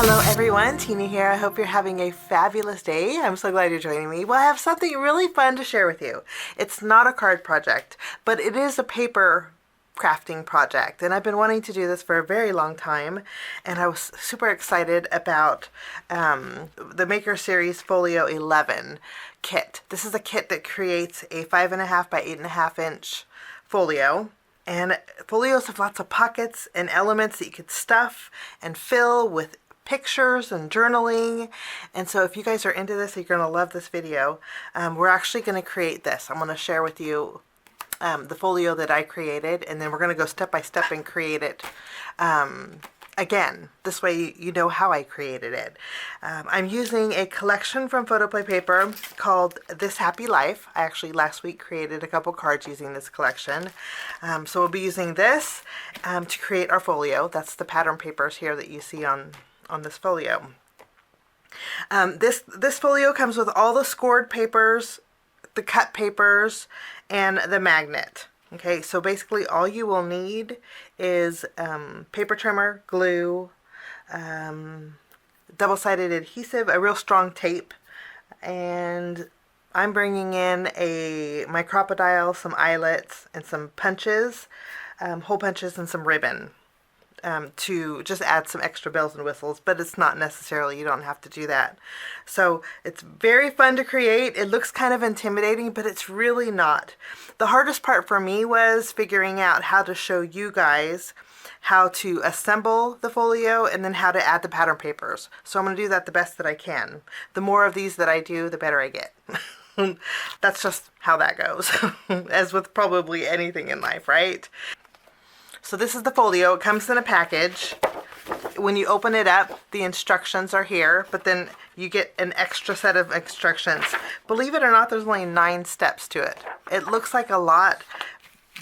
Hello everyone, Tina here. I hope you're having a fabulous day. I'm so glad you're joining me. Well, I have something really fun to share with you. It's not a card project, but it is a paper crafting project, and I've been wanting to do this for a very long time, and I was super excited about the Maker Series Folio 11 kit. This is a kit that creates a 5.5 by 8.5 inch folio. And folios have lots of pockets and elements that you could stuff and fill with pictures and journaling. And so if you guys are into this, you're going to love this video. We're actually going to create this. I'm going to share with you the folio that I created, and then we're going to go step by step and create it again. This way you know how I created it. I'm using a collection from Photoplay paper called This Happy Life. I actually last week created a couple cards using this collection. So we'll be using this to create our folio. That's the pattern papers here that you see on this folio. This folio comes with all the scored papers, the cut papers, and the magnet. Okay, so basically all you will need is paper trimmer, glue, double-sided adhesive, a real strong tape, and I'm bringing in my Crop-A-Dile, some eyelets, and some punches, hole punches, and some ribbon. To just add some extra bells and whistles, but it's not necessarily, you don't have to do that. So it's very fun to create. It looks kind of intimidating, but it's really not. The hardest part for me was figuring out how to show you guys how to assemble the folio and then how to add the pattern papers. So I'm going to do that the best that I can. The more of these that I do, the better I get. That's just how that goes, as with probably anything in life, right? So this is the folio. It comes in a package. When you open it up, the instructions are here, but then you get an extra set of instructions. Believe it or not, there's only 9 steps to it. It looks like a lot,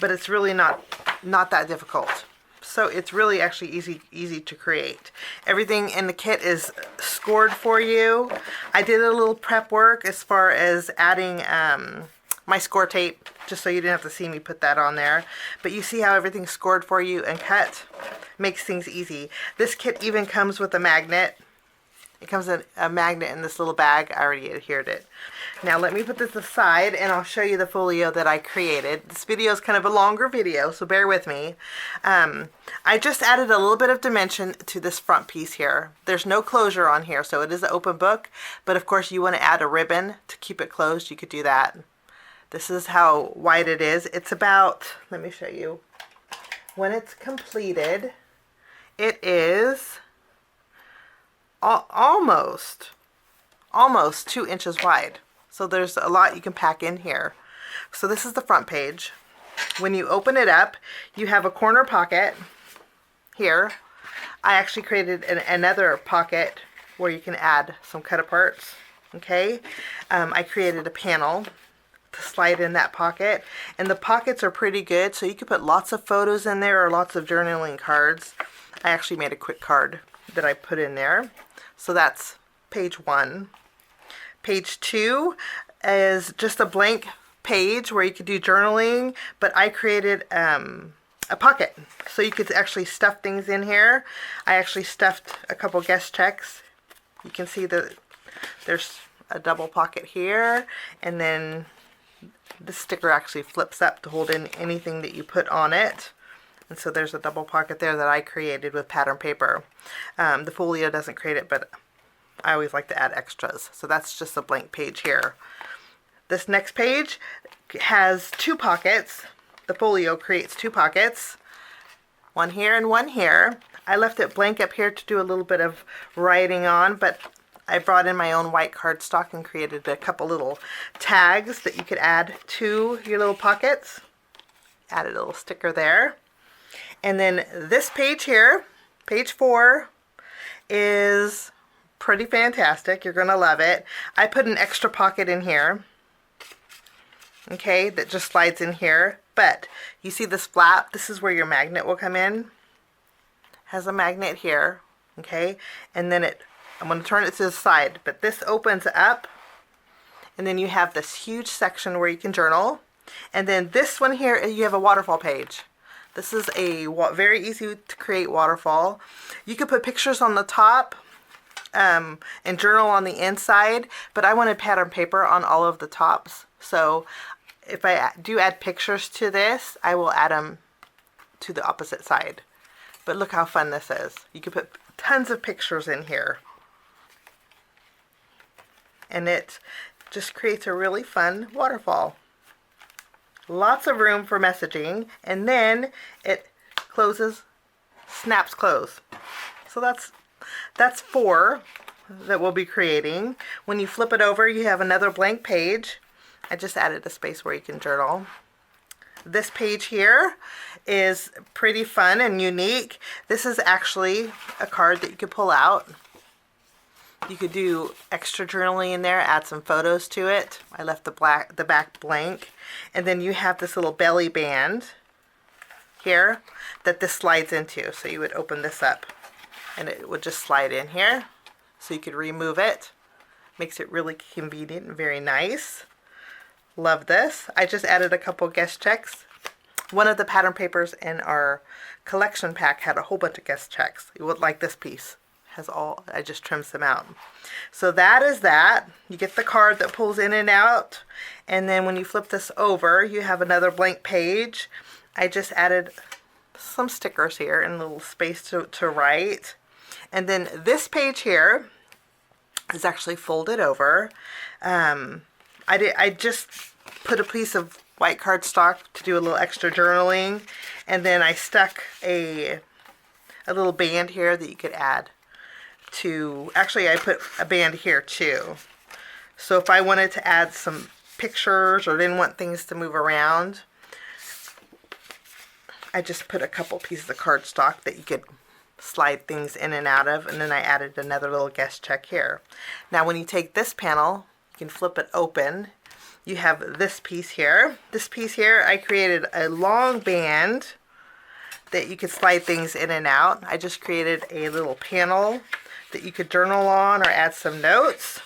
but it's really not that difficult. So it's really actually easy to create. Everything in the kit is scored for you. I did a little prep work as far as adding my Scor-Tape, just so you didn't have to see me put that on there. But you see how everything's scored for you and cut? Makes things easy. This kit even comes with a magnet. It comes in a magnet in this little bag. I already adhered it. Now let me put this aside and I'll show you the folio that I created. This video is kind of a longer video, so bear with me. I just added a little bit of dimension to this front piece here. There's no closure on here, so it is an open book. But of course you want to add a ribbon to keep it closed. You could do that. This is how wide it is. It's about, let me show you. When it's completed, it is almost 2 inches wide. So there's a lot you can pack in here. So this is the front page. When you open it up, you have a corner pocket here. I actually created another pocket where you can add some cut aparts. Okay, I created a panel to slide in that pocket, and the pockets are pretty good, so you could put lots of photos in there or lots of journaling cards. I actually made a quick card that I put in there. So that's page 1. Page 2 is just a blank page where you could do journaling, but I created a pocket so you could actually stuff things in here. I actually stuffed a couple guest checks. You can see that there's a double pocket here, and then this sticker actually flips up to hold in anything that you put on it. And so there's a double pocket there that I created with pattern paper. The folio doesn't create it, but I always like to add extras. So that's just a blank page here. This next page has 2 pockets. The folio creates 2 pockets. One here and one here. I left it blank up here to do a little bit of writing on, but I brought in my own white cardstock and created a couple little tags that you could add to your little pockets. Added a little sticker there. And then this page here, page 4, is pretty fantastic. You're going to love it. I put an extra pocket in here, okay, that just slides in here. But you see this flap? This is where your magnet will come in. Has a magnet here, okay, and then I'm going to turn it to the side, but this opens up, and then you have this huge section where you can journal, and then this one here, you have a waterfall page. This is a very easy to create waterfall. You could put pictures on the top, and journal on the inside, but I wanted pattern paper on all of the tops. So if I do add pictures to this, I will add them to the opposite side. But look how fun this is. You can put tons of pictures in here. And it just creates a really fun waterfall. Lots of room for messaging, and then it closes, snaps close. So that's 4 that we'll be creating. When you flip it over, you have another blank page. I just added a space where you can journal. This page here is pretty fun and unique. This is actually a card that you could pull out. You could do extra journaling in there, add some photos to it. I left the back blank. And then you have this little belly band here that this slides into. So you would open this up and it would just slide in here. So you could remove it. Makes it really convenient and very nice. Love this. I just added a couple guest checks. One of the pattern papers in our collection pack had a whole bunch of guest checks. You would like this piece. Has all, I just trimmed them out. So that is that. You get the card that pulls in and out, and then when you flip this over, you have another blank page. I just added some stickers here and a little space to write. And then this page here is actually folded over. I just put a piece of white cardstock to do a little extra journaling, and then I stuck a little band here that you could add to, actually I put a band here too. So if I wanted to add some pictures or didn't want things to move around, I just put a couple pieces of cardstock that you could slide things in and out of, and then I added another little guest check here. Now when you take this panel, you can flip it open. You have this piece here. This piece here, I created a long band that you could slide things in and out. I just created a little panel that you could journal on or add some notes.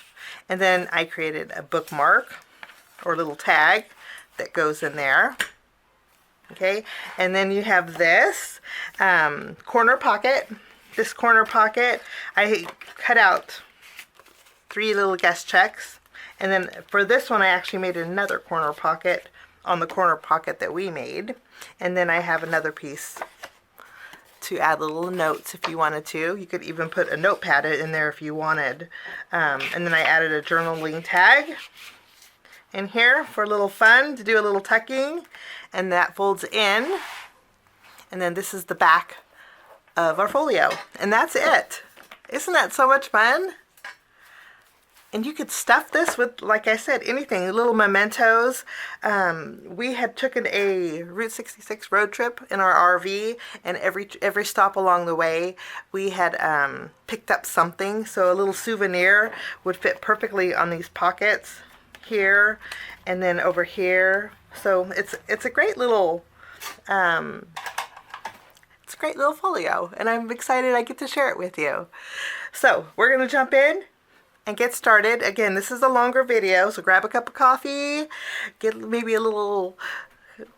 And then I created a bookmark or little tag that goes in there. Okay, and then you have this corner pocket. This corner pocket, I cut out 3 little guest checks. And then for this one, I actually made another corner pocket on the corner pocket that we made. And then I have another piece to add little notes if you wanted to. You could even put a notepad in there if you wanted. And then I added a journaling tag in here for a little fun, to do a little tucking. And that folds in. And then this is the back of our folio. And that's it. Isn't that so much fun? And you could stuff this with, like I said, anything, little mementos. We had taken a Route 66 road trip in our RV, and every stop along the way, we had picked up something. So a little souvenir would fit perfectly on these pockets here, and then over here. So it's a great little folio, and I'm excited I get to share it with you. So we're gonna jump in and get started. Again, this is a longer video, so grab a cup of coffee, get maybe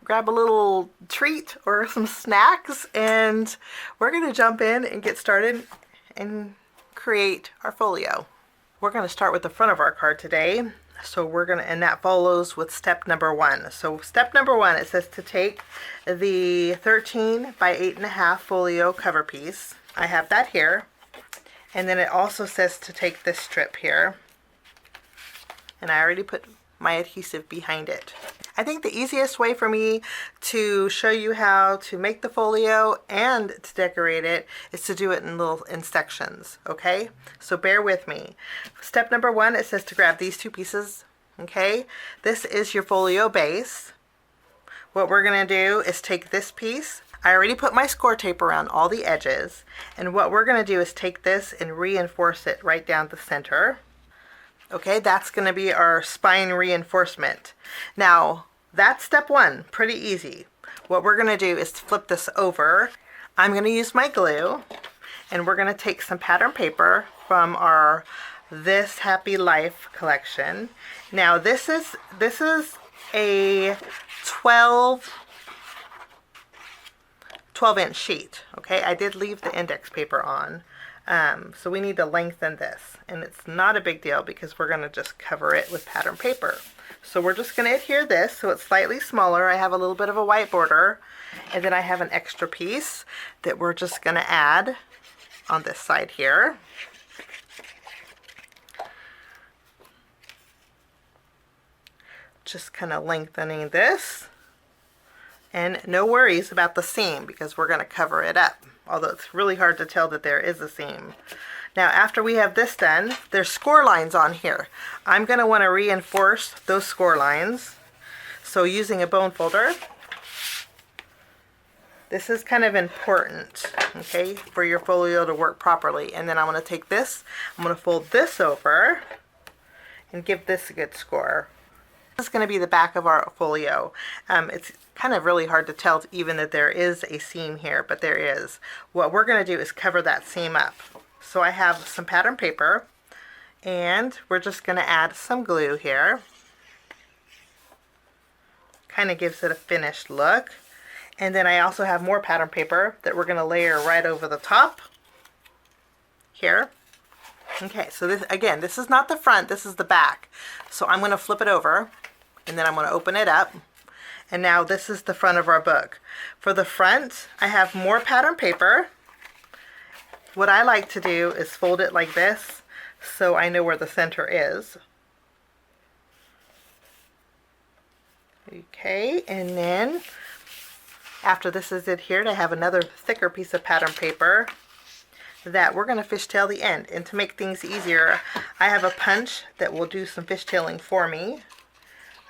grab a little treat or some snacks, and we're going to jump in and get started and create our folio. We're going to start with the front of our card today. So and that follows with step number 1. So step number 1, it says to take the 13 by 8.5 folio cover piece. I have that here. And then it also says to take this strip here, and I already put my adhesive behind it. I think the easiest way for me to show you how to make the folio and to decorate it is to do it in sections, okay? So bear with me. Step number 1, it says to grab these 2 pieces, okay? This is your folio base. What we're gonna do is take this piece. I already put my Scor-Tape around all the edges, and what we're going to do is take this and reinforce it right down the center. Okay, that's going to be our spine reinforcement. Now, that's step 1, pretty easy. What we're going to do is flip this over. I'm going to use my glue, and we're going to take some pattern paper from our This Happy Life collection. Now, this is a 12-inch sheet. Okay, I did leave the index paper on. So we need to lengthen this, and it's not a big deal because we're going to just cover it with pattern paper. So we're just going to adhere this so it's slightly smaller. I have a little bit of a white border, and then I have an extra piece that we're just going to add on this side here. Just kind of lengthening this, and no worries about the seam because we're going to cover it up, although it's really hard to tell that there is a seam. Now after we have this done, there's score lines on here. I'm going to want to reinforce those score lines. So using a bone folder, this is kind of important, okay, for your folio to work properly. And then I'm going to take this, I'm going to fold this over and give this a good score. This is going to be the back of our folio. It's kind of really hard to tell even that there is a seam here, but there is. What we're going to do is cover that seam up. So I have some pattern paper, and we're just going to add some glue here. Kind of gives it a finished look. And then I also have more pattern paper that we're going to layer right over the top here. Okay, so this, again, this is not the front, this is the back. So I'm going to flip it over, and then I'm going to open it up. And now this is the front of our book. For the front, I have more pattern paper. What I like to do is fold it like this so I know where the center is. Okay, and then after this is adhered, I have another thicker piece of pattern paper that we're going to fishtail the end. And to make things easier, I have a punch that will do some fishtailing for me.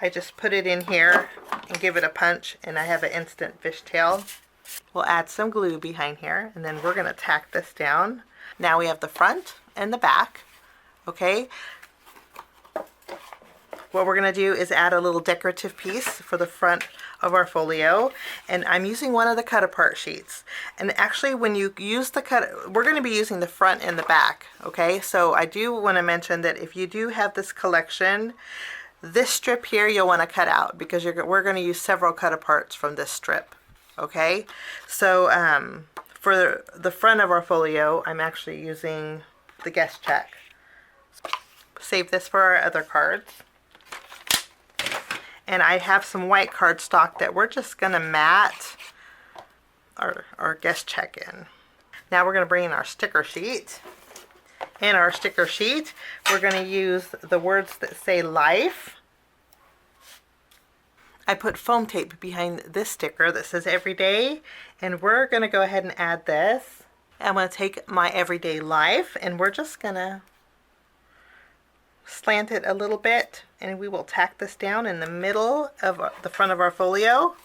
I just put it in here and give it a punch, and I have an instant fishtail. We'll add some glue behind here, and then we're going to tack this down. Now we have the front and the back. Okay. What we're going to do is add a little decorative piece for the front of our folio, and I'm using one of the cut apart sheets. And actually when you use the we're going to be using the front and the back. Okay, so I do want to mention that if you do have this collection, this strip here you'll want to cut out because we're going to use several cut aparts from this strip. Okay, so for the front of our folio, I'm actually using the guest check. Save this for our other cards. And I have some white cardstock that we're just going to mat our guest check in. Now we're going to bring in our sticker sheet. In our sticker sheet, we're going to use the words that say life. I put foam tape behind this sticker that says everyday, and we're going to go ahead and add this. I'm going to take my everyday life, and we're just going to slant it a little bit, and we will tack this down in the middle of the front of our folio,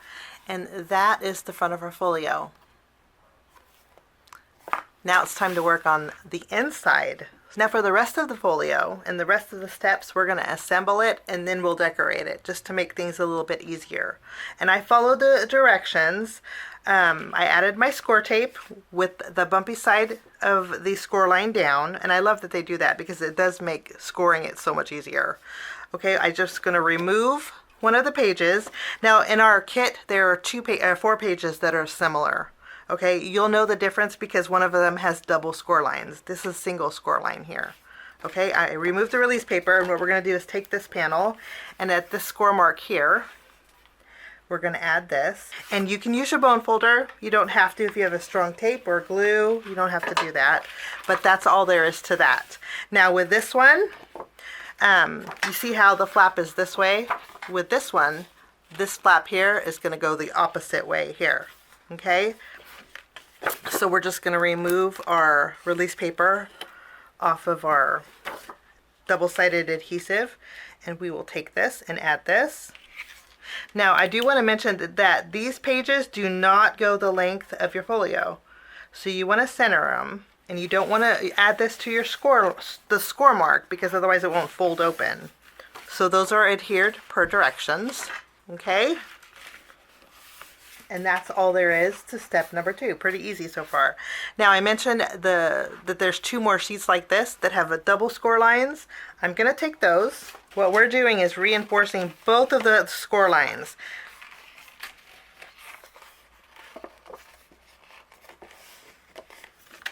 and that is the front of our folio. Now it's time to work on the inside. Now for the rest of the folio and the rest of the steps, we're going to assemble it and then we'll decorate it just to make things a little bit easier. And I followed the directions. I added my Scor-Tape with the bumpy side of the score line down, and I love that they do that because it does make scoring it so much easier. Okay, I'm just going to remove one of the pages. Now in our kit there are 4 pages that are similar. Okay, you'll know the difference because one of them has double score lines. This is single score line here. Okay, I removed the release paper, and what we're going to do is take this panel, and at this score mark here, we're going to add this. And you can use your bone folder. You don't have to if you have a strong tape or glue. You don't have to do that. But that's all there is to that. Now with this one, you see how the flap is this way? With this one, this flap here is going to go the opposite way here. Okay? So we're just going to remove our release paper off of our double-sided adhesive, and we will take this and add this. Now I do want to mention that these pages do not go the length of your folio. So you want to center them, and you don't want to add this to your the score mark because otherwise it won't fold open. So those are adhered per directions. Okay? And that's all there is to step number 2. Pretty easy so far. Now I mentioned that there's 2 more sheets like this that have a double score lines. I'm going to take those. What we're doing is reinforcing both of the score lines.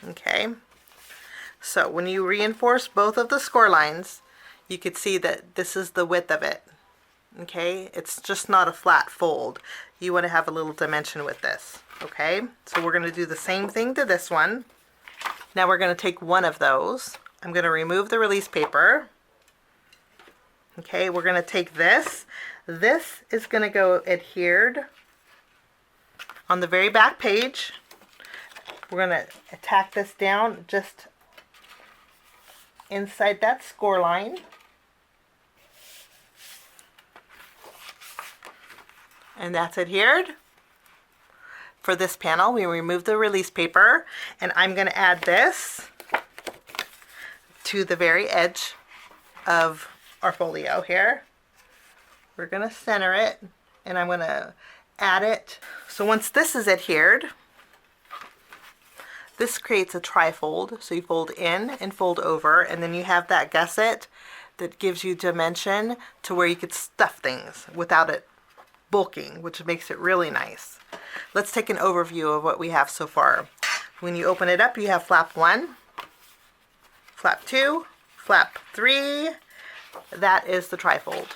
Okay. So when you reinforce both of the score lines, you could see that this is the width of it. Okay, it's just not a flat fold. You want to have a little dimension with this. Okay, so we're going to do the same thing to this one. Now we're going to take one of those. I'm going to remove the release paper. Okay, we're going to take this. This is going to go adhered on the very back page. We're going to tack this down just inside that score line. And that's adhered. For this panel, we remove the release paper, and I'm going to add this to the very edge of our folio here. We're going to center it, and I'm going to add it. So once this is adhered, this creates a trifold. So you fold in and fold over, and then you have that gusset that gives you dimension to where you could stuff things without it bulking, which makes it really nice. Let's take an overview of what we have so far. When you open it up, you have flap 1, flap 2, flap 3. That is the trifold.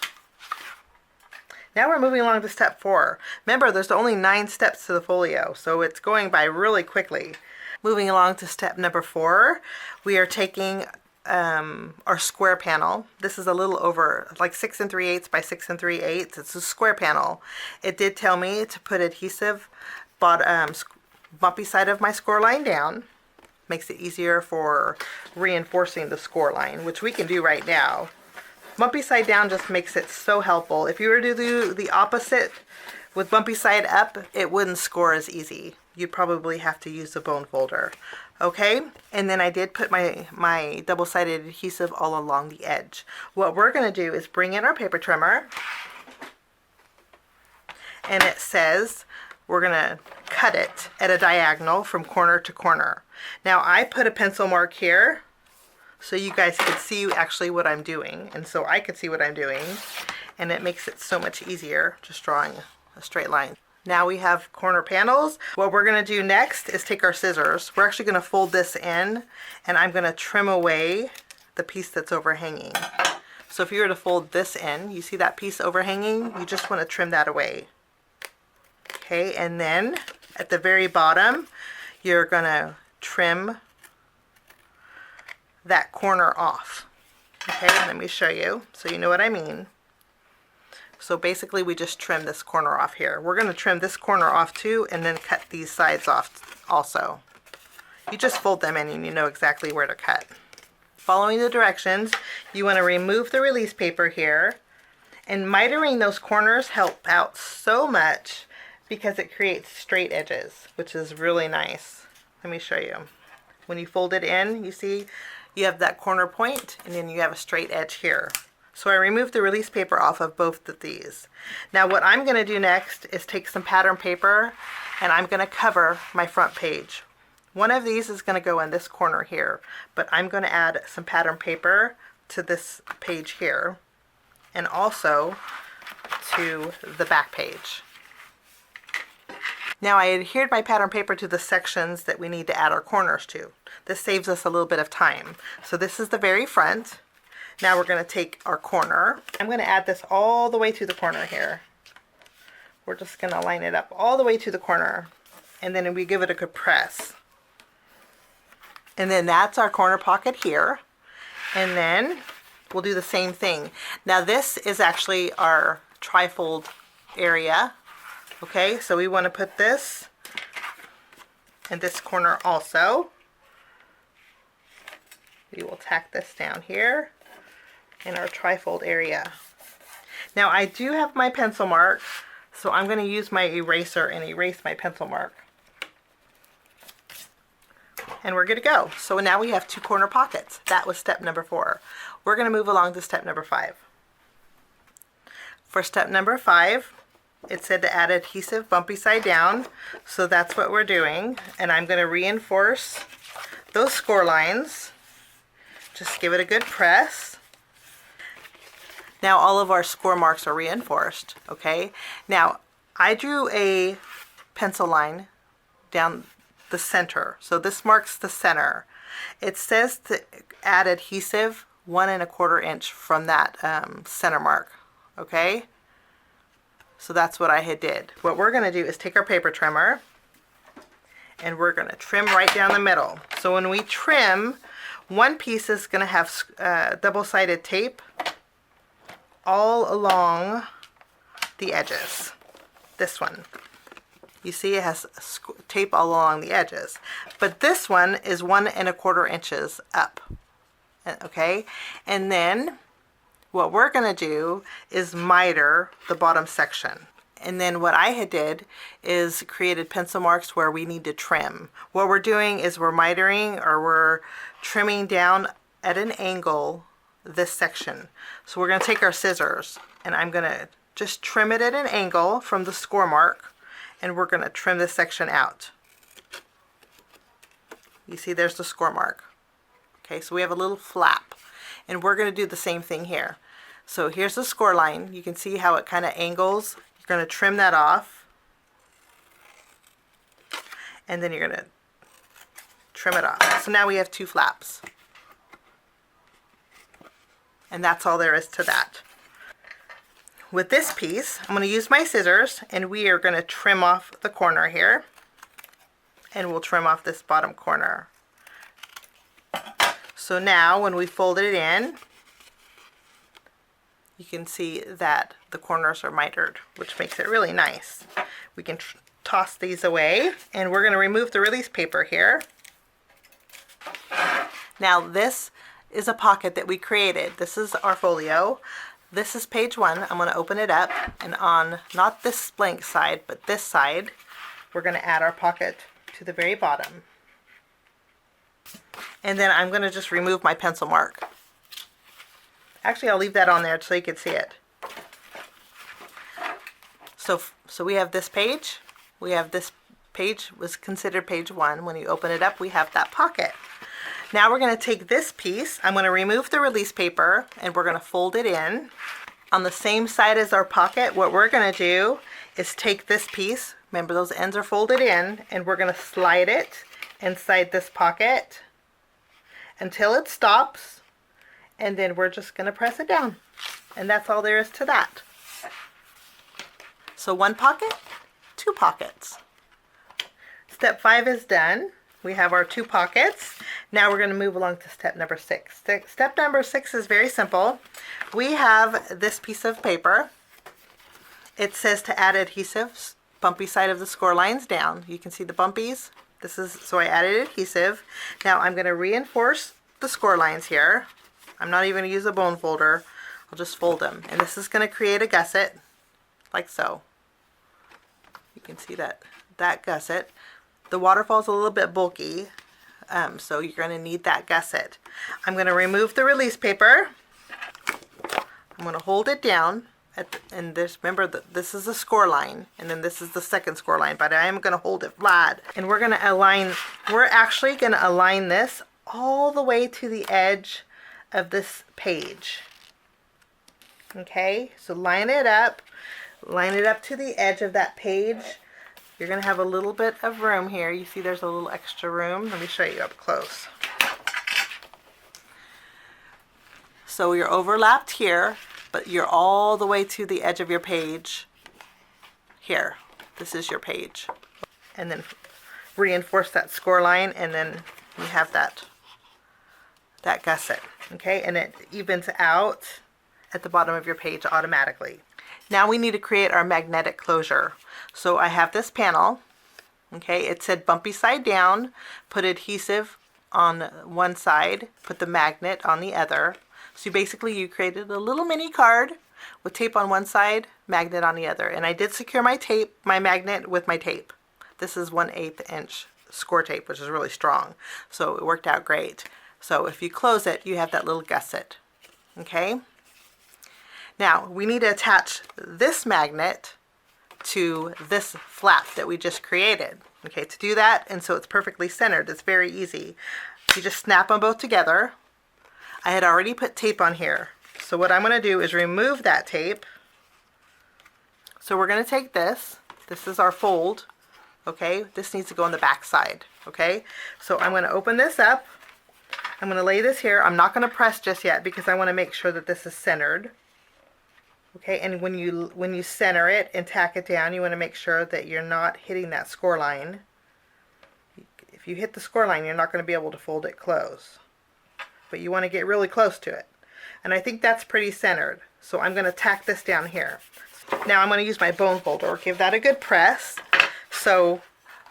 Now we're moving along to step 4. Remember, there's only 9 steps to the folio, so it's going by really quickly. Moving along to step number 4, we are taking our square panel. This is a little over like 6 3/8 by 6 3/8. It's a square panel. It did tell me to put adhesive bumpy side of my score line down. Makes it easier for reinforcing the score line, which we can do right now. Bumpy side down just makes it so helpful. If you were to do the opposite with bumpy side up, it wouldn't score as easy. You'd probably have to use the bone folder. Okay, and then I did put my double-sided adhesive all along the edge. What we're going to do is bring in our paper trimmer, and it says we're going to cut it at a diagonal from corner to corner. Now I put a pencil mark here so you guys could see actually what I'm doing, and so I could see what I'm doing, and it makes it so much easier just drawing a straight line. Now we have corner panels. What we're going to do next is take our scissors. We're actually going to fold this in, and I'm going to trim away the piece that's overhanging. So if you were to fold this in, you see that piece overhanging? You just want to trim that away. Okay, and then at the very bottom, you're going to trim that corner off. Okay, let me show you so you know what I mean. So basically we just trim this corner off here. We're going to trim this corner off too, and then cut these sides off also. You just fold them in and you know exactly where to cut. Following the directions, you want to remove the release paper here, and mitering those corners help out so much because it creates straight edges, which is really nice. Let me show you. When you fold it in, you see you have that corner point, and then you have a straight edge here. So I removed the release paper off of both of these. Now what I'm going to do next is take some pattern paper, and I'm going to cover my front page. One of these is going to go in this corner here, but I'm going to add some pattern paper to this page here, and also to the back page. Now I adhered my pattern paper to the sections that we need to add our corners to. This saves us a little bit of time. So this is the very front. Now we're going to take our corner. I'm going to add this all the way to the corner here. We're just going to line it up all the way to the corner, and then we give it a good press. And then that's our corner pocket here. And then we'll do the same thing. Now this is actually our trifold area. Okay, so we want to put this in this corner also. We will tack this down here in our trifold area. Now I do have my pencil mark, so I'm going to use my eraser and erase my pencil mark. And we're good to go. So now we have 2 corner pockets. That was step number 4. We're going to move along to step number 5. For step number 5, it said to add adhesive bumpy side down, so that's what we're doing. And I'm going to reinforce those score lines. Just give it a good press. Now all of our score marks are reinforced, okay? Now I drew a pencil line down the center, so this marks the center. It says to add adhesive 1¼ inch from that center mark. Okay, so that's what I had did. What we're going to do is take our paper trimmer and we're going to trim right down the middle. So when we trim, one piece is going to have double-sided tape all along the edges. This one, you see it has tape all along the edges, but this one is 1¼ inches up. Okay, and then what we're going to do is miter the bottom section. And then what I had did is created pencil marks where we need to trim. What we're doing is we're mitering, or we're trimming down at an angle this section. So we're going to take our scissors and I'm going to just trim it at an angle from the score mark, and we're going to trim this section out. You see there's the score mark. Okay, so we have a little flap, and we're going to do the same thing here. So here's the score line. You can see how it kind of angles. You're going to trim that off, and then you're going to trim it off. So now we have two flaps. And that's all there is to that. With this piece, I'm going to use my scissors, and we are going to trim off the corner here, and we'll trim off this bottom corner. So now when we fold it in, you can see that the corners are mitered, which makes it really nice. We can toss these away, and we're going to remove the release paper here. Now this is a pocket that we created. This is our folio. This is page 1. I'm going to open it up, and on not this blank side, but this side, we're going to add our pocket to the very bottom. And then I'm going to just remove my pencil mark. Actually, I'll leave that on there so you can see it. So we have this page. We have this page was considered page 1. When you open it up, we have that pocket. Now we're going to take this piece. I'm going to remove the release paper, and we're going to fold it in. On the same side as our pocket, what we're going to do is take this piece. Remember, those ends are folded in, and we're going to slide it inside this pocket until it stops, and then we're just going to press it down. And that's all there is to that. So one pocket, two pockets. Step 5 is done. We have our 2 pockets. Now we're going to move along to step number 6. Step number 6 is very simple. We have this piece of paper. It says to add adhesives, bumpy side of the score lines down. You can see the bumpies. So I added adhesive. Now I'm going to reinforce the score lines here. I'm not even going to use a bone folder. I'll just fold them. And this is going to create a gusset, like so. You can see that gusset. The waterfall is a little bit bulky, so you're going to need that gusset. I'm going to remove the release paper. I'm going to hold it down, and remember that this is a score line, and then this is the second score line, but I am going to hold it flat. And we're going to align, we're actually going to align this all the way to the edge of this page. Okay, so line it up to the edge of that page. You're going to have a little bit of room here. You see there's a little extra room. Let me show you up close. So you're overlapped here, but you're all the way to the edge of your page. Here, this is your page. And then reinforce that score line, and then you have that gusset. Okay, and it evens out at the bottom of your page automatically. Now we need to create our magnetic closure. So I have this panel. Okay, it said bumpy side down, put adhesive on one side, put the magnet on the other. So basically you created a little mini card with tape on one side, magnet on the other. And I did secure my magnet with my tape. This is 1/8 inch Scor-Tape, which is really strong. So it worked out great. So if you close it, you have that little gusset. Okay. Now we need to attach this magnet to this flap that we just created. Okay, to do that, and so it's perfectly centered, it's very easy. You just snap them both together. I had already put tape on here. So what I'm going to do is remove that tape. So we're going to take this. This is our fold. Okay, this needs to go on the back side. Okay, so I'm going to open this up, I'm going to lay this here. I'm not going to press just yet because I want to make sure that this is centered. Okay, and when you center it and tack it down, you want to make sure that you're not hitting that score line. If you hit the score line, you're not going to be able to fold it close. But you want to get really close to it. And I think that's pretty centered. So I'm going to tack this down here. Now I'm going to use my bone folder. Give that a good press. So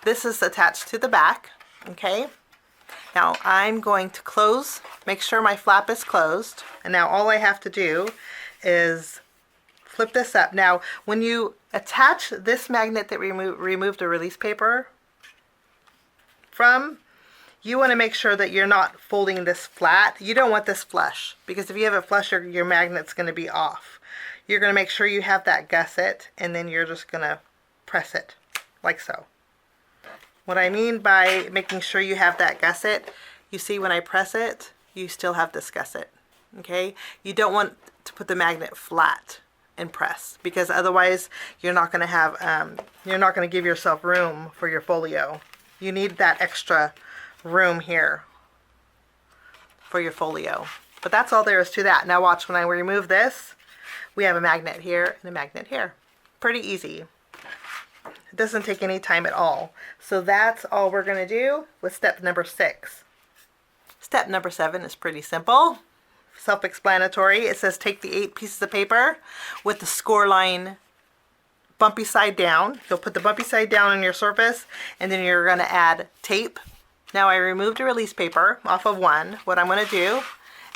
this is attached to the back. Okay. Now I'm going to close, make sure my flap is closed. And now all I have to do is flip this up. Now when you attach this magnet that we removed the release paper from, you want to make sure that you're not folding this flat. You don't want this flush, because if you have it flush, your magnet's going to be off. You're going to make sure you have that gusset, and then you're just going to press it like so. What I mean by making sure you have that gusset, you see when I press it, you still have this gusset. Okay? You don't want to put the magnet flat and press, because otherwise you're not going to have you're not going to give yourself room for your folio. You need that extra room here for your folio. But that's all there is to that. Now watch, when I remove this, we have a magnet here and a magnet here. Pretty easy. It doesn't take any time at all. So that's all we're going to do with step number 6. Step number 7 is pretty simple. Self-explanatory. It says take the 8 pieces of paper with the score line bumpy side down. You'll put the bumpy side down on your surface, and then you're going to add tape. Now I removed a release paper off of one. What I'm going to do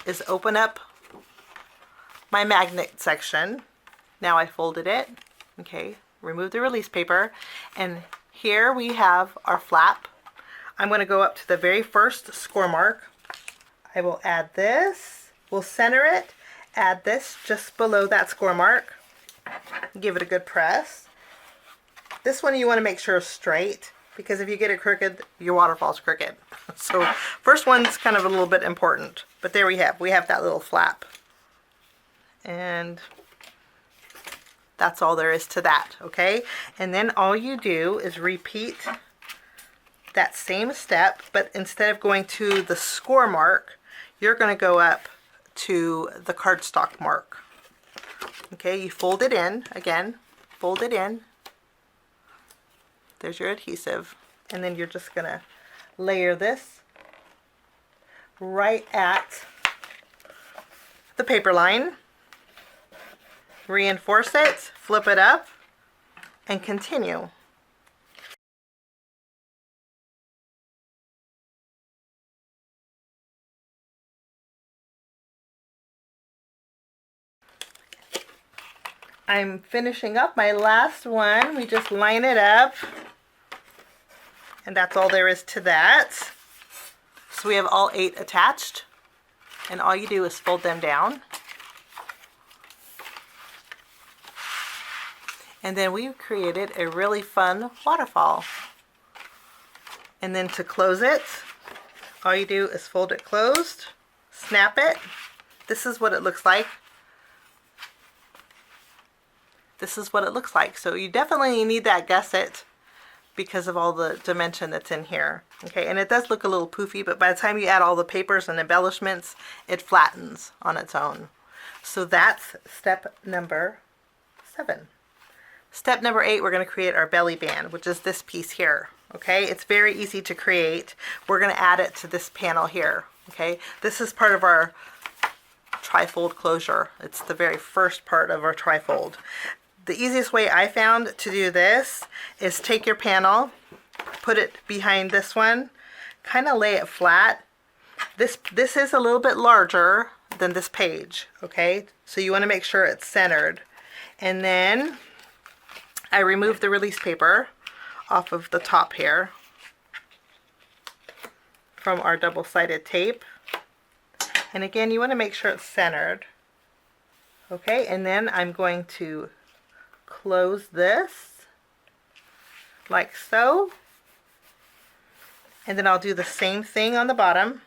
is open up my magnet section. Now I folded it. Okay, remove the release paper, and here we have our flap. I'm going to go up to the very first score mark. I will add this. We'll center it. Add this just below that score mark. Give it a good press. This one you want to make sure is straight, because if you get it crooked, your waterfall's crooked. So first one's kind of a little bit important, but there we have that little flap. And that's all there is to that, okay? And then all you do is repeat that same step, but instead of going to the score mark, you're going to go up to the cardstock mark. Okay, you fold it in, again, fold it in. There's your adhesive. And then you're just going to layer this right at the paper line. Reinforce it, flip it up, and continue. I'm finishing up my last one. We just line it up, and that's all there is to that. So we have all 8 attached, and all you do is fold them down. And then we've created a really fun waterfall. And then to close it, all you do is fold it closed, snap it. This is what it looks like. This is what it looks like. So you definitely need that gusset because of all the dimension that's in here. Okay, and it does look a little poofy, but by the time you add all the papers and embellishments, it flattens on its own. So that's step number 7. Step number 8, we're going to create our belly band, which is this piece here. Okay, it's very easy to create. We're going to add it to this panel here. Okay, this is part of our trifold closure. It's the very first part of our trifold. The easiest way I found to do this is take your panel, put it behind this one, kind of lay it flat. This is a little bit larger than this page. Okay, so you want to make sure it's centered. And then I removed the release paper off of the top here from our double-sided tape. And again, you want to make sure it's centered. Okay, and then I'm going to close this like so. And then I'll do the same thing on the bottom.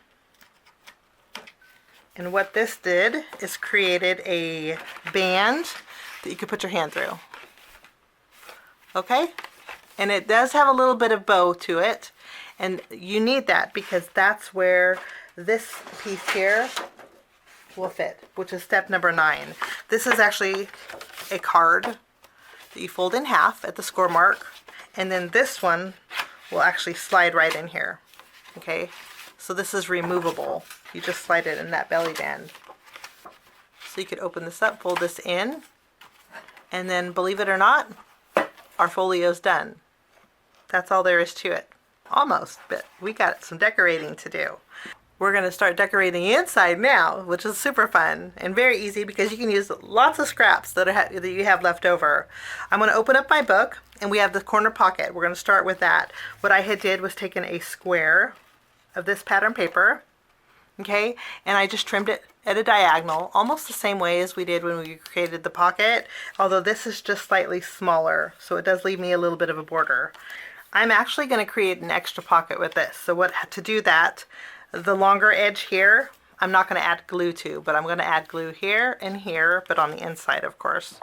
And what this did is created a band that you could put your hand through. Okay, and it does have a little bit of bow to it, and you need that because that's where this piece here will fit, which is step number 9. This is actually a card that you fold in half at the score mark, and then this one will actually slide right in here. Okay, so this is removable. You just slide it in that belly band. So you could open this up, fold this in, and then, believe it or not, our folio's done. That's all there is to it. Almost, but we got some decorating to do. We're going to start decorating the inside now, which is super fun and very easy because you can use lots of scraps that you have left over. I'm going to open up my book, and we have the corner pocket. We're going to start with that. What I had did was taken a square of this pattern paper, okay, and I just trimmed it at a diagonal, almost the same way as we did when we created the pocket, although this is just slightly smaller, so it does leave me a little bit of a border. I'm actually going to create an extra pocket with this. So to do that, the longer edge here, I'm not going to add glue to, but I'm going to add glue here and here, but on the inside, of course.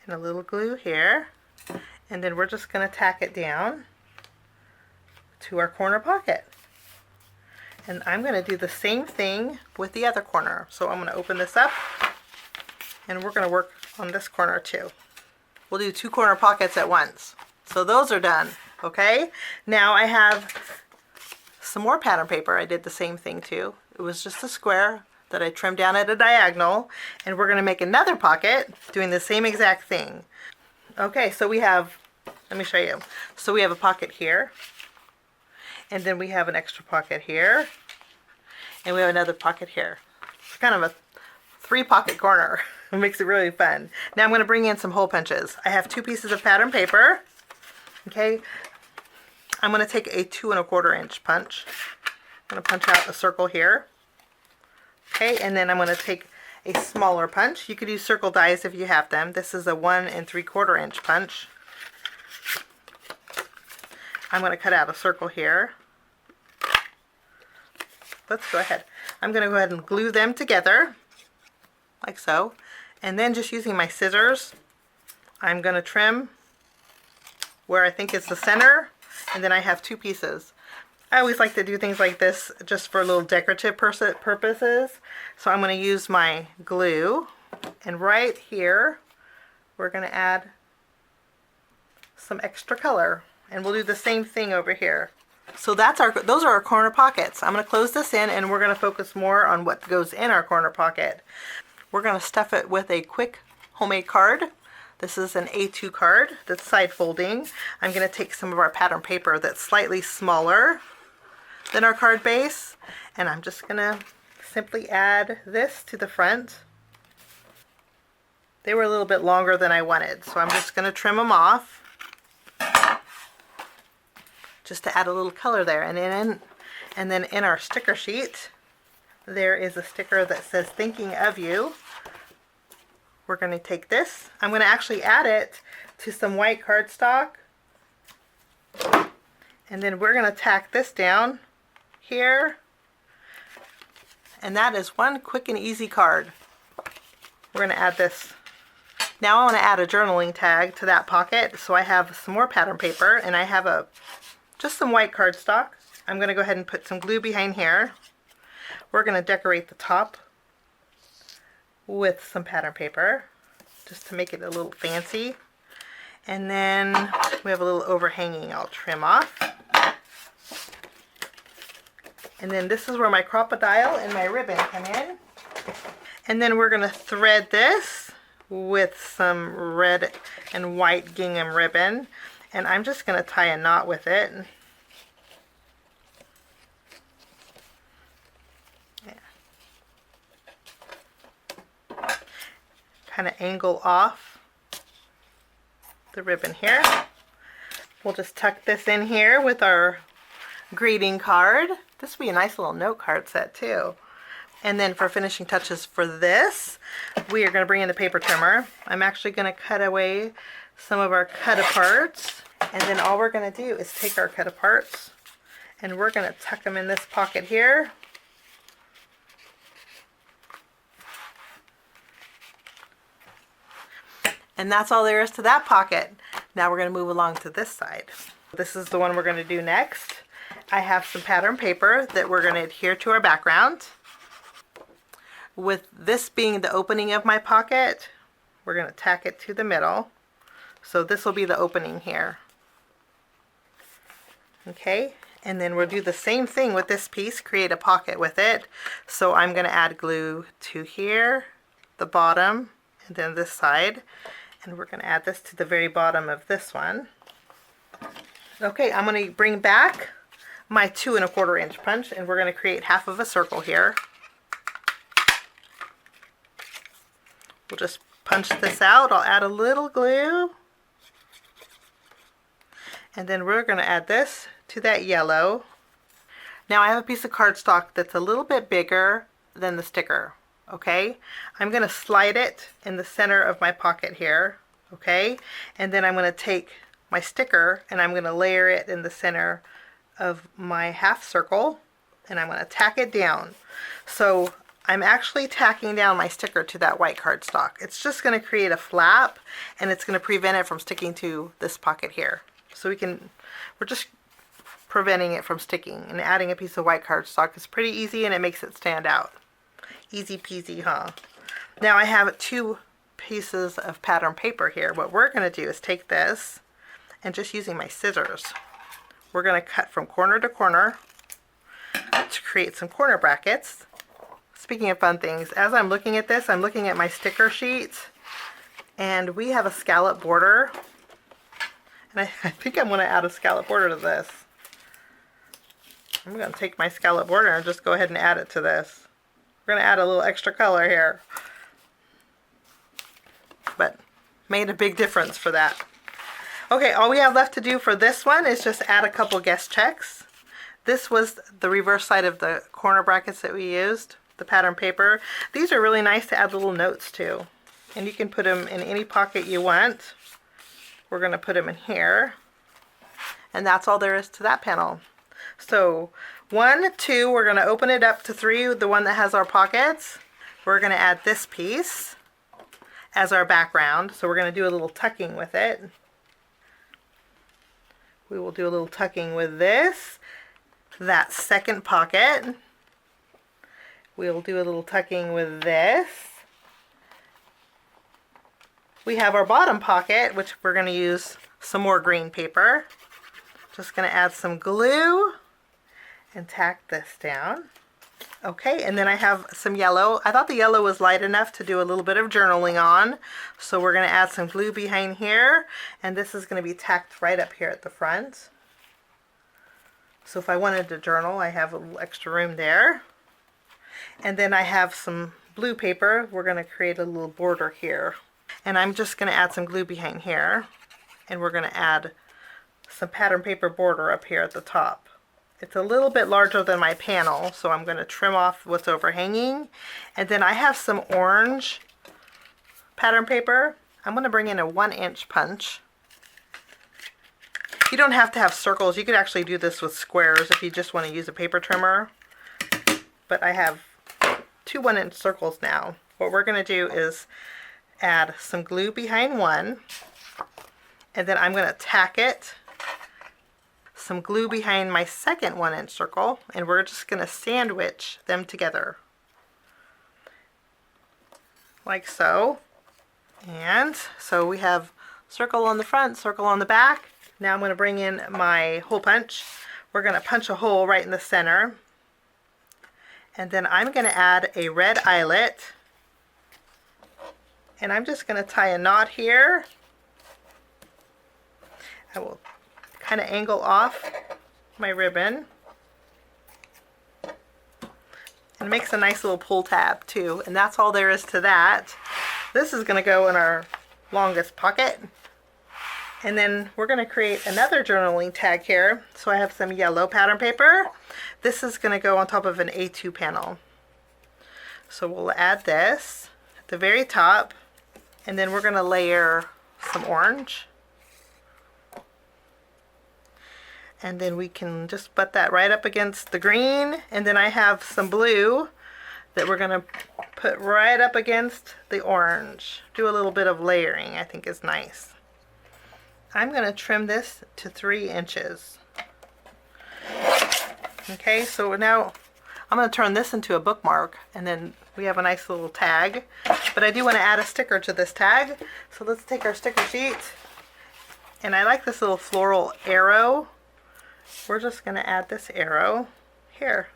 And a little glue here. And then we're just going to tack it down to our corner pocket. And I'm going to do the same thing with the other corner. So I'm going to open this up, and we're going to work on this corner too. We'll do 2 corner pockets at once. So those are done, okay? Now I have some more pattern paper. I did the same thing too. It was just a square that I trimmed down at a diagonal, and we're going to make another pocket doing the same exact thing. Okay, so we have, let me show you. So we have a pocket here, and then we have an extra pocket here, and we have another pocket here. It's kind of a 3-pocket corner. It makes it really fun. Now I'm going to bring in some hole punches. I have 2 pieces of pattern paper. Okay, I'm going to take a 2 1/4 inch punch. I'm going to punch out a circle here. Okay, and then I'm going to take a smaller punch. You could use circle dies if you have them. This is a 1 3/4 inch punch. I'm going to cut out a circle here. Let's go ahead. I'm going to go ahead and glue them together, like so. And then just using my scissors, I'm going to trim where I think it's the center, and then I have 2 pieces. I always like to do things like this just for little decorative purposes. So I'm going to use my glue, and right here we're going to add some extra color, and we'll do the same thing over here. So those are our corner pockets. I'm going to close this in, and we're going to focus more on what goes in our corner pocket. We're going to stuff it with a quick homemade card. This is an A2 card that's side folding. I'm going to take some of our pattern paper that's slightly smaller than our card base, and I'm just going to simply add this to the front. They were a little bit longer than I wanted, so I'm just going to trim them off just to add a little color there. And then in our sticker sheet, there is a sticker that says "Thinking of You." We're going to take this. I'm going to actually add it to some white cardstock. And then we're going to tack this down here. And that is one quick and easy card. We're going to add this. Now I want to add a journaling tag to that pocket. So I have some more pattern paper, and I have just some white cardstock. I'm going to go ahead and put some glue behind here. We're going to decorate the top with some pattern paper just to make it a little fancy. And then we have a little overhanging I'll trim off. And then this is where my Crop-A-Dile and my ribbon come in. And then we're going to thread this with some red and white gingham ribbon. And I'm just going to tie a knot with it. Kind of angle off the ribbon here. We'll just tuck this in here with our greeting card. This would be a nice little note card set too. And then for finishing touches for this, we are going to bring in the paper trimmer. I'm actually going to cut away some of our cut aparts, and then all we're going to do is take our cut aparts and we're going to tuck them in this pocket here. And that's all there is to that pocket. Now we're going to move along to this side. This is the one we're going to do next. I have some pattern paper that we're going to adhere to our background. With this being the opening of my pocket, we're going to tack it to the middle. So this will be the opening here. Okay, and then we'll do the same thing with this piece, create a pocket with it. So I'm going to add glue to here, the bottom, and then this side. And we're going to add this to the very bottom of this one. Okay, I'm going to bring back my 2 1/4 inch punch, and we're going to create half of a circle here. We'll just punch this out. I'll add a little glue. And then we're going to add this to that yellow. Now I have a piece of cardstock that's a little bit bigger than the sticker. Okay, I'm going to slide it in the center of my pocket here. Okay, and then I'm going to take my sticker and I'm going to layer it in the center of my half circle, and I'm going to tack it down. So I'm actually tacking down my sticker to that white cardstock. It's just going to create a flap, and it's going to prevent it from sticking to this pocket here. So we're just preventing it from sticking, and adding a piece of white cardstock is pretty easy, and it makes it stand out. Easy peasy, huh? Now I have 2 pieces of pattern paper here. What we're going to do is take this, and just using my scissors, we're going to cut from corner to corner to create some corner brackets. Speaking of fun things, as I'm looking at this, I'm looking at my sticker sheets, and we have a scallop border, and I think I'm going to add a scallop border to this. I'm going to take my scallop border and just go ahead and add it to this. We're going to add a little extra color here, but made a big difference for that. Okay, all we have left to do for this one is just add a couple guest checks. This was the reverse side of the corner brackets that we used, the pattern paper. These are really nice to add little notes to, and you can put them in any pocket you want. We're going to put them in here, and that's all there is to that panel. So 1, 2, we're going to open it up to 3, the one that has our pockets. We're going to add this piece as our background, so we're going to do a little tucking with it. We will do a little tucking with this. That second pocket. We'll do a little tucking with this. We have our bottom pocket, which we're going to use some more green paper. Just going to add some glue and tack this down. Okay, and then I have some yellow. I thought the yellow was light enough to do a little bit of journaling on, so we're going to add some glue behind here, and this is going to be tacked right up here at the front. So if I wanted to journal, I have a little extra room there. And then I have some blue paper. We're going to create a little border here, and I'm just going to add some glue behind here, and we're going to add some pattern paper border up here at the top. It's a little bit larger than my panel, so I'm going to trim off what's overhanging. And then I have some orange pattern paper. I'm going to bring in a 1-inch punch. You don't have to have circles. You could actually do this with squares if you just want to use a paper trimmer. But I have 2 1-inch circles now. What we're going to do is add some glue behind one, and then I'm going to tack it, some glue behind my second 1-inch circle, and we're just going to sandwich them together like so. And so we have circle on the front, circle on the back. Now I'm going to bring in my hole punch. We're going to punch a hole right in the center, and then I'm going to add a red eyelet, and I'm just going to tie a knot here. I will kind of angle off my ribbon, and it makes a nice little pull tab too, and that's all there is to that. This is going to go in our longest pocket, and then we're going to create another journaling tag here. So I have some yellow pattern paper. This is going to go on top of an A2 panel, so we'll add this at the very top, and then we're going to layer some orange. And then we can just butt that right up against the green. And then I have some blue that we're going to put right up against the orange. Do a little bit of layering, I think is nice. I'm going to trim this to 3 inches. Okay, so now I'm going to turn this into a bookmark, and then we have a nice little tag. But I do want to add a sticker to this tag. So let's take our sticker sheet. And I like this little floral arrow. We're just going to add this arrow here.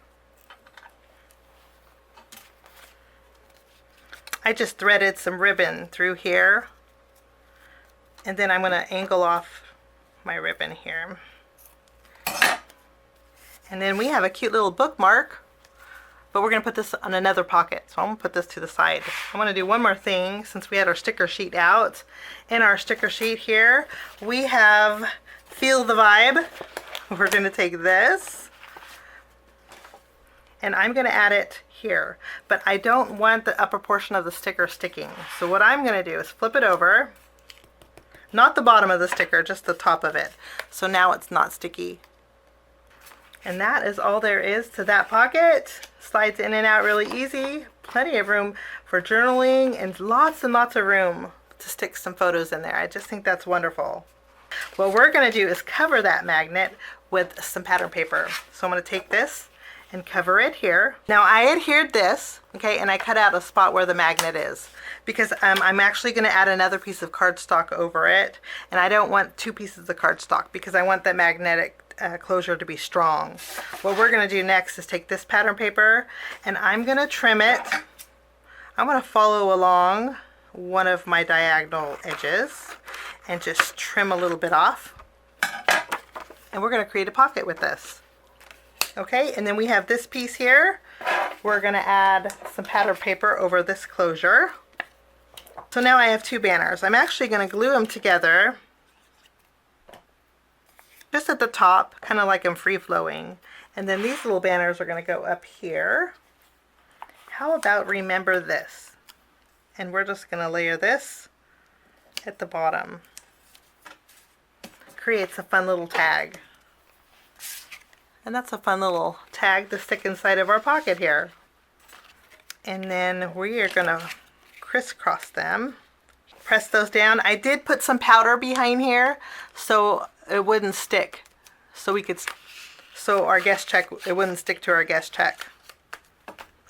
I just threaded some ribbon through here. And then I'm going to angle off my ribbon here. And then we have a cute little bookmark. But we're going to put this on another pocket. So I'm going to put this to the side. I want to do one more thing since we had our sticker sheet out. In our sticker sheet here, we have Feel the Vibe. We're going to take this. And I'm going to add it here. But I don't want the upper portion of the sticker sticking. So what I'm going to do is flip it over. Not the bottom of the sticker, just the top of it. So now it's not sticky. And that is all there is to that pocket. Slides in and out really easy. Plenty of room for journaling and lots of room to stick some photos in there. I just think that's wonderful. What we're going to do is cover that magnet with some pattern paper. So I'm going to take this and cover it here. Now I adhered this, okay, and I cut out a spot where the magnet is because I'm actually going to add another piece of cardstock over it, and I don't want two pieces of cardstock because I want the magnetic closure to be strong. What we're going to do next is take this pattern paper and I'm going to trim it. I'm going to follow along one of my diagonal edges and just trim a little bit off. And we're going to create a pocket with this. Okay, and then we have this piece here. We're going to add some pattern paper over this closure. So now I have two banners. I'm actually going to glue them together just at the top, kind of like I'm free-flowing. And then these little banners are going to go up here. How about remember this? And we're just going to layer this at the bottom. Creates a fun little tag. And that's a fun little tag to stick inside of our pocket here. And then we are going to crisscross them. Press those down. I did put some powder behind here so it wouldn't stick. So our guest check, it wouldn't stick to our guest check.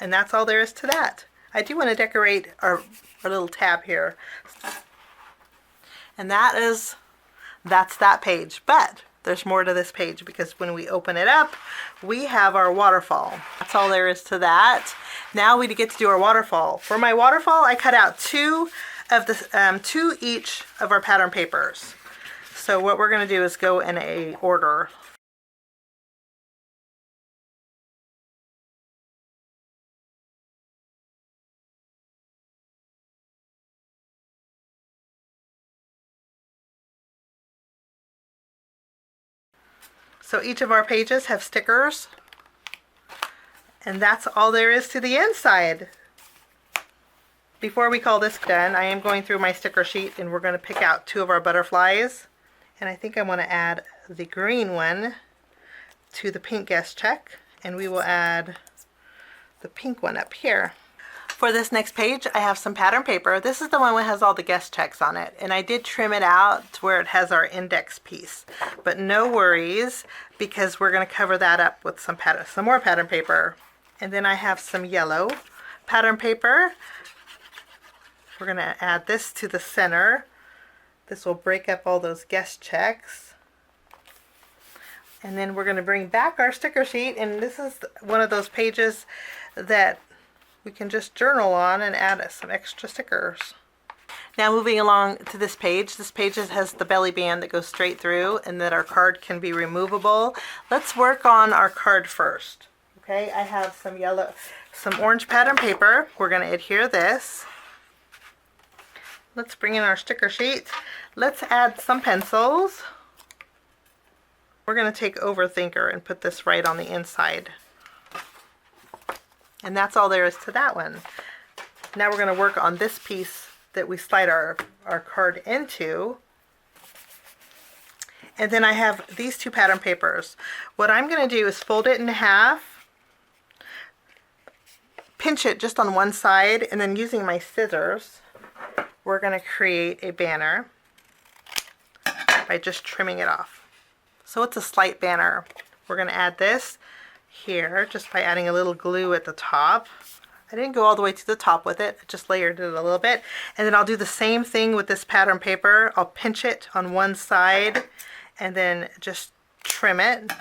And that's all there is to that. I do want to decorate our little tab here. And that's that page. But there's more to this page because when we open it up, we have our waterfall. That's all there is to that. Now we get to do our waterfall. For my waterfall, I cut out two each of our pattern papers. So what we're going to do is go in a order. So each of our pages have stickers, and that's all there is to the inside. Before we call this done, I am going through my sticker sheet and we're going to pick out two of our butterflies. And I think I want to add the green one to the pink guest check, and we will add the pink one up here. For this next page, I have some pattern paper. This is the one that has all the guest checks on it, and I did trim it out to where it has our index piece. But no worries, because we're going to cover that up with some more pattern paper. And then I have some yellow pattern paper. We're going to add this to the center. This will break up all those guest checks. And then we're going to bring back our sticker sheet, and this is one of those pages that we can just journal on and add some extra stickers. Now moving along to this page has the belly band that goes straight through and that our card can be removable. Let's work on our card first. Okay, I have some orange pattern paper. We're going to adhere this. Let's bring in our sticker sheet. Let's add some pencils. We're going to take Overthinker and put this right on the inside. And that's all there is to that one. Now we're going to work on this piece that we slide our card into. And then I have these two pattern papers. What I'm going to do is fold it in half, pinch it just on one side, and then using my scissors, we're going to create a banner by just trimming it off. So it's a slight banner. We're going to add this here just by adding a little glue at the top. I didn't go all the way to the top with it, I just layered it a little bit. And then I'll do the same thing with this pattern paper. I'll pinch it on one side and then just trim it.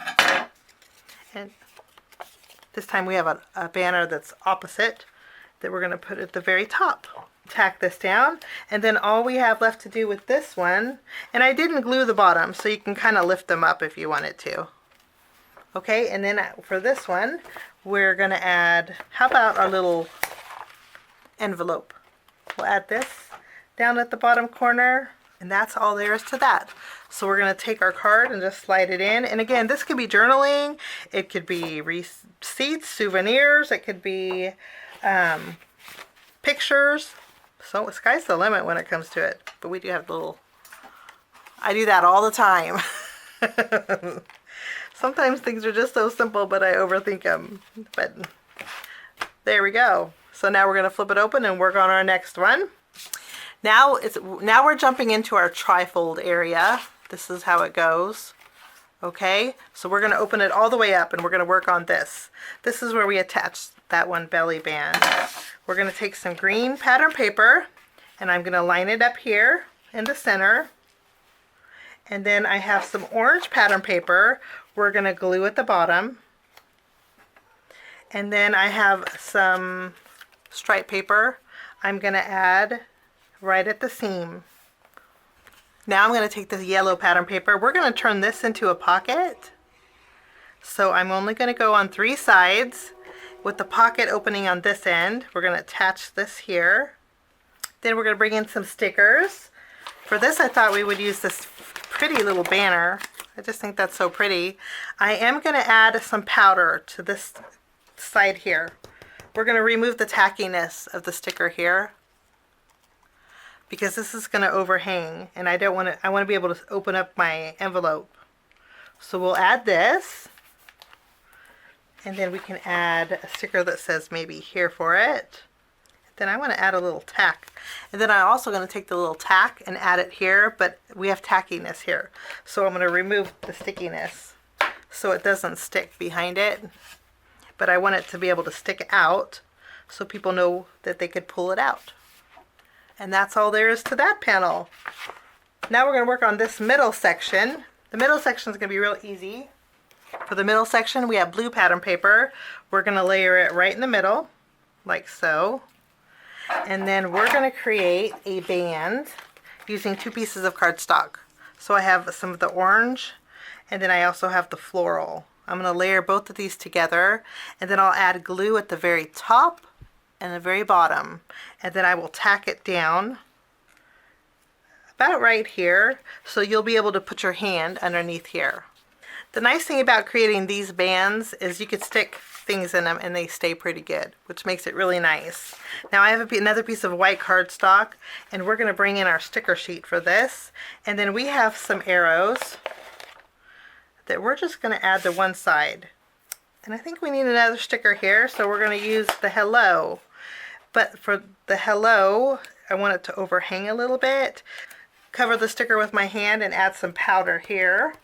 And this time we have a banner that's opposite that we're going to put at the very top. Tack this down, and then all we have left to do with this one, and I didn't glue the bottom, so you can kind of lift them up if you wanted to. Okay, and then for this one, we're going to add, how about our little envelope? We'll add this down at the bottom corner, and that's all there is to that. So we're going to take our card and just slide it in. And again, this could be journaling, it could be receipts, souvenirs, it could be pictures. So sky's the limit when it comes to it. But we do have little, I do that all the time. Sometimes things are just so simple, but I overthink them. But there we go. So now we're going to flip it open and work on our next one. Now we're jumping into our trifold area. This is how it goes. Okay, so we're going to open it all the way up and we're going to work on this. This is where we attach that one belly band. We're going to take some green pattern paper and I'm going to line it up here in the center. And then I have some orange pattern paper we're going to glue at the bottom. And then I have some stripe paper I'm going to add right at the seam. Now I'm going to take the yellow pattern paper. We're going to turn this into a pocket. So I'm only going to go on 3 sides with the pocket opening on this end. We're going to attach this here. Then we're going to bring in some stickers. For this I thought we would use this pretty little banner. I just think that's so pretty. I am going to add some powder to this side here. We're going to remove the tackiness of the sticker here, because this is going to overhang and I don't want to, I want to be able to open up my envelope. So we'll add this, and then we can add a sticker that says maybe here for it. Then I want to add a little tack, and then I'm also going to take the little tack and add it here, but we have tackiness here, so I'm going to remove the stickiness so it doesn't stick behind it, but I want it to be able to stick out so people know that they could pull it out. And that's all there is to that panel. Now we're going to work on this middle section. The middle section is going to be real easy. For the middle section, we have blue pattern paper. We're going to layer it right in the middle, like so. And then we're going to create a band using 2 pieces of cardstock. So I have some of the orange, and then I also have the floral. I'm going to layer both of these together, and then I'll add glue at the very top and the very bottom, and then I will tack it down about right here, so you'll be able to put your hand underneath here. The nice thing about creating these bands is you could stick things in them and they stay pretty good, which makes it really nice. Now I have another piece of white cardstock, and we're going to bring in our sticker sheet for this, and then we have some arrows that we're just going to add to one side. And I think we need another sticker here, so we're going to use the hello. But for the hello, I want it to overhang a little bit. Cover the sticker with my hand and add some powder here.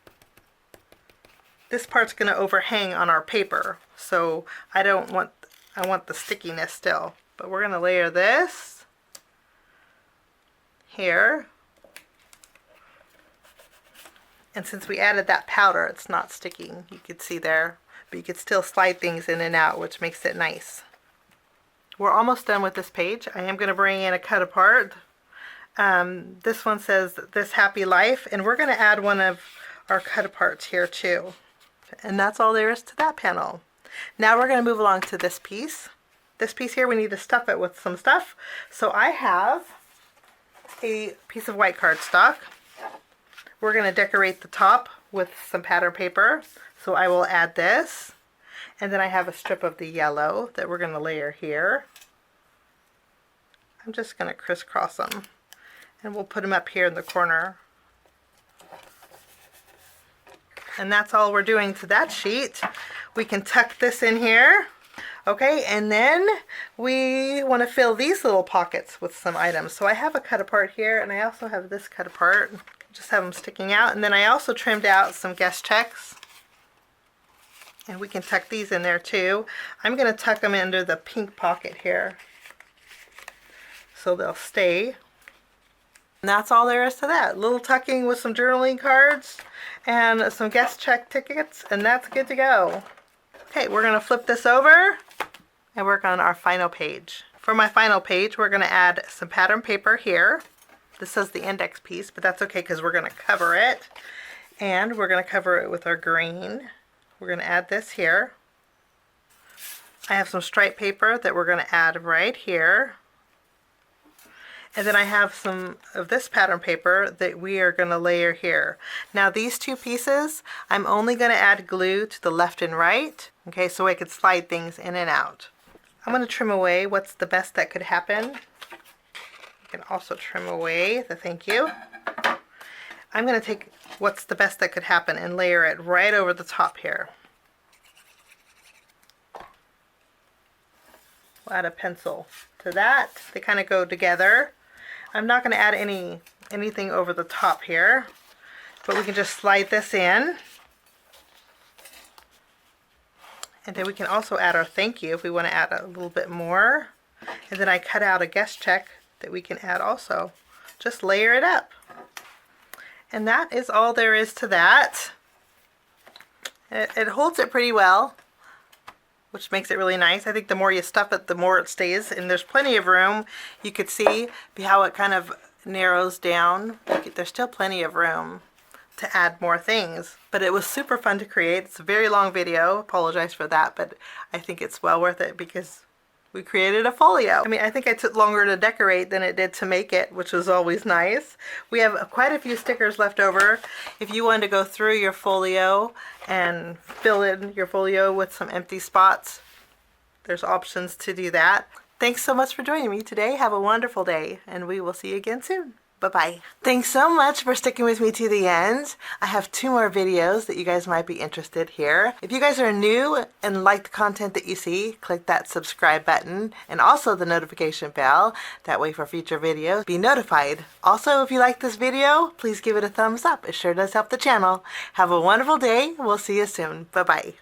This part's going to overhang on our paper, so I want the stickiness still. But we're going to layer this here. And since we added that powder, it's not sticking. You could see there, but you could still slide things in and out, which makes it nice. We're almost done with this page. I am going to bring in a cut apart. This one says This Happy Life, and we're going to add one of our cut aparts here too. And that's all there is to that panel. Now we're going to move along to this piece. This piece here, we need to stuff it with some stuff. So I have a piece of white cardstock. We're going to decorate the top with some pattern paper. So I will add this. And then I have a strip of the yellow that we're going to layer here. I'm just going to crisscross them. And we'll put them up here in the corner. And that's all we're doing to that sheet. We can tuck this in here. Okay, and then we want to fill these little pockets with some items. So I have a cut apart here, and I also have this cut apart. Just have them sticking out. And then I also trimmed out some guest checks. And we can tuck these in there too. I'm going to tuck them into the pink pocket here, so they'll stay. And that's all there is to that. A little tucking with some journaling cards and some guest check tickets, and that's good to go. Okay, we're going to flip this over and work on our final page. For my final page, we're going to add some pattern paper here. This is the index piece, but that's okay because we're going to cover it. And we're going to cover it with our green. We're going to add this here. I have some stripe paper that we're going to add right here. And then I have some of this pattern paper that we are going to layer here. Now these two pieces, I'm only going to add glue to the left and right, okay, so I could slide things in and out. I'm going to trim away what's the best that could happen. You can also trim away the thank you. I'm going to take what's the best that could happen and layer it right over the top here. We'll add a pencil to that. They kind of go together. I'm not going to add anything over the top here, but we can just slide this in. And then we can also add our thank you if we want to add a little bit more. And then I cut out a guest check that we can add also. Just layer it up. And that is all there is to that. It holds it pretty well, which makes it really nice. I think the more you stuff it, the more it stays, and there's plenty of room. You could see how it kind of narrows down. There's still plenty of room to add more things, but it was super fun to create. It's a very long video, apologize for that, but I think it's well worth it because we created a folio. I mean, I think it took longer to decorate than it did to make it, which was always nice. We have quite a few stickers left over. If you wanted to go through your folio and fill in your folio with some empty spots, there's options to do that. Thanks so much for joining me today. Have a wonderful day, and we will see you again soon. Bye-bye. Thanks so much for sticking with me to the end. I have 2 more videos that you guys might be interested here. If you guys are new and like the content that you see, click that subscribe button and also the notification bell. That way for future videos, be notified. Also, if you like this video, please give it a thumbs up. It sure does help the channel. Have a wonderful day. We'll see you soon. Bye-bye.